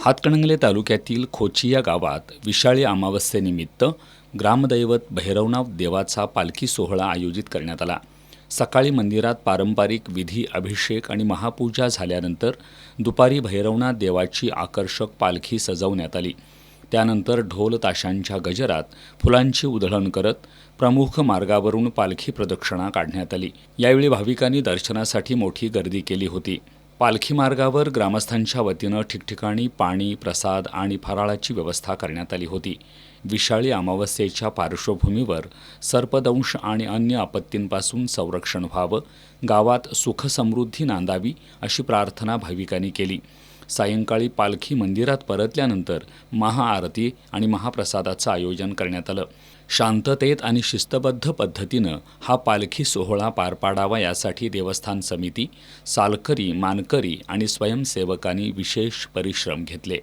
हातकणंगले तालुक्यातील खोची या गावात विशाळी अमावस्येनिमित्त ग्रामदैवत भैरवनाथ देवाचा पालखी सोहळा आयोजित करण्यात आला। सकाळी मंदिरात पारंपरिक विधी, अभिषेक आणि महापूजा झाल्यानंतर दुपारी भैरवनाथ देवाची आकर्षक पालखी सजवण्यात आली। त्यानंतर ढोल ताशांच्या गजरात फुलांची उधळण करत प्रमुख मार्गावरून पालखी प्रदक्षिणा काढण्यात आली। यावेळी भाविकांनी दर्शनासाठी मोठी गर्दी केली होती। पालखी मार्गावर ग्रामस्थांच्या वतीनं ठिकठिकाणी पाणी, प्रसाद आणि फराळाची व्यवस्था करण्यात आली होती। विशाळी अमावस्येच्या पार्श्वभूमीवर सर्पदंश आणि अन्य आपत्तींपासून संरक्षण व्हावं, गावात सुखसमृद्धी नांदावी अशी प्रार्थना भाविकांनी केली। सायंकाळी पालखी मंदिरात परतल्यानंतर महाआरती आणि महाप्रसादाचं आयोजन करण्यात आलं। शांततेत आणि शिस्तबद्ध पद्धतीनं हा पालखी सोहळा पार पाडावा यासाठी देवस्थान समिती, सालकरी, मानकरी आणि स्वयंसेवकांनी विशेष परिश्रम घेतले।